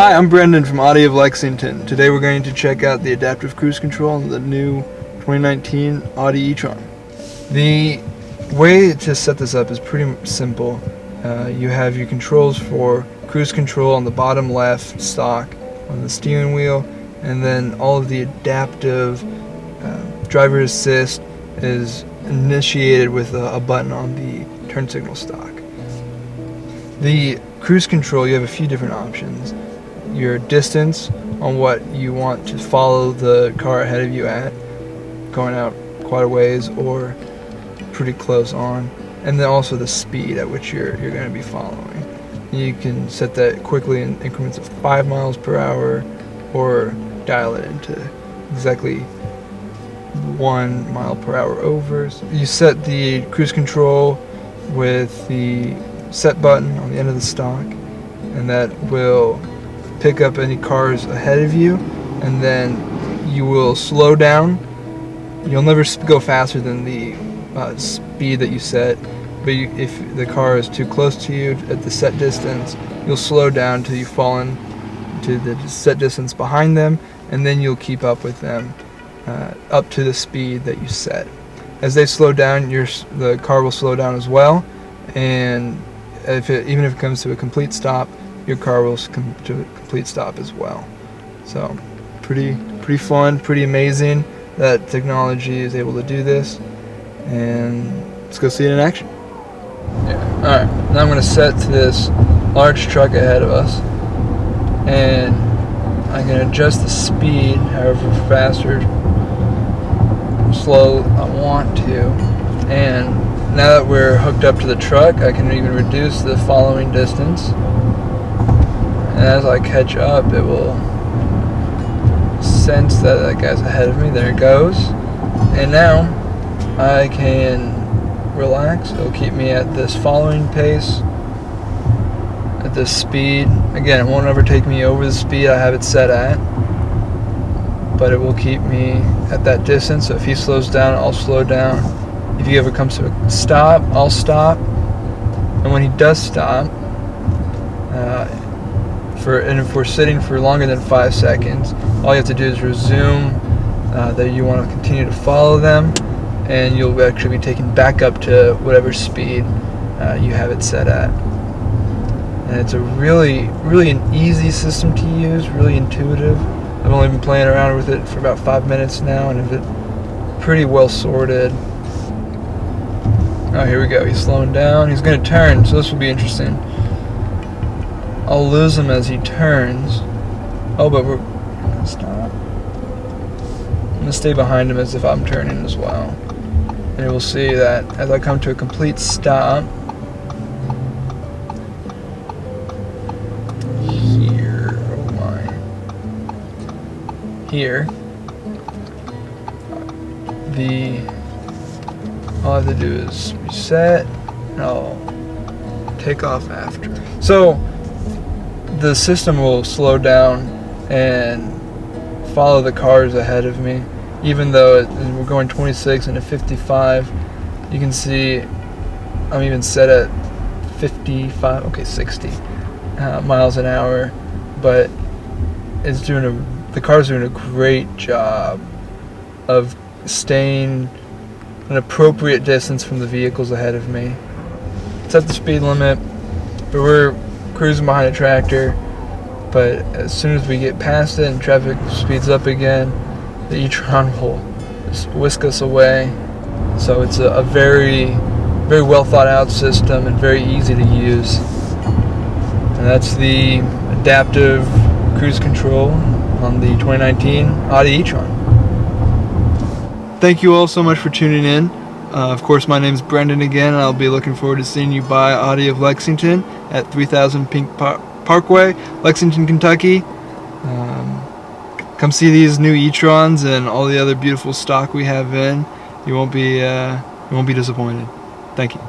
Hi, I'm Brendan from Audi of Lexington. Today we're going to check out the adaptive cruise control on the new 2019 Audi e-tron. The way to set this up is pretty simple. You have your controls for cruise control on the bottom left stock on the steering wheel, and then all of the adaptive driver assist is initiated with a button on the turn signal stock. The cruise control, you have a few different options. Your distance on what you want to follow the car ahead of you at, going out quite a ways or pretty close on, and then also the speed at which you're going to be following. You can set that quickly in increments of 5 miles per hour or dial it into exactly 1 mile per hour over. So you set the cruise control with the set button on the end of the stock, and that will pick up any cars ahead of you, and then you will slow down. You'll never go faster than the speed that you set, but if the car is too close to you at the set distance, you'll slow down until you fall into the set distance behind them, and then you'll keep up with them up to the speed that you set. As they slow down, the car will slow down as well, and even if it comes to a complete stop, your car will come to a complete stop as well. So pretty fun, pretty amazing that technology is able to do this, and let's go see it in action. Yeah. Alright, now I'm going to set to this large truck ahead of us, and I can adjust the speed however fast or slow I want to, and now that we're hooked up to the truck, I can even reduce the following distance. And as I catch up, it will sense that guy's ahead of me. There it goes. And now I can relax. It'll keep me at this following pace, at this speed. Again, it won't ever take me over the speed I have it set at, but it will keep me at that distance. So if he slows down, I'll slow down. If he ever comes to a stop, I'll stop. And when he does stop, and if we're sitting for longer than 5 seconds, all you have to do is resume that you want to continue to follow them, and you'll actually be taken back up to whatever speed you have it set at. And it's a really an easy system to use, really intuitive. I've only been playing around with it for about 5 minutes now, and it's pretty well sorted. Oh, here we go. He's slowing down. He's going to turn, so this will be interesting. I'll lose him as he turns. Oh, but we're gonna stop. I'm gonna stay behind him as if I'm turning as well. And we'll see that as I come to a complete stop, here, oh my, here, all I have to do is reset, and I'll take off after. So the system will slow down and follow the cars ahead of me, even though we're going 26 and a 55. You can see I'm even set at 55, okay, 60 miles an hour, but the car's doing a great job of staying an appropriate distance from the vehicles ahead of me. Set the speed limit, but we're cruising behind a tractor, but as soon as we get past it and traffic speeds up again, the e-tron will just whisk us away. So it's a very well thought out system and very easy to use. And that's the adaptive cruise control on the 2019 Audi e-tron. Thank you all so much for tuning in. Of course, my name's Brendan again, and I'll be looking forward to seeing you by Audi of Lexington at 3000 Pink Parkway, Lexington, Kentucky. Come see these new e-trons and all the other beautiful stock we have in. You won't be disappointed. Thank you.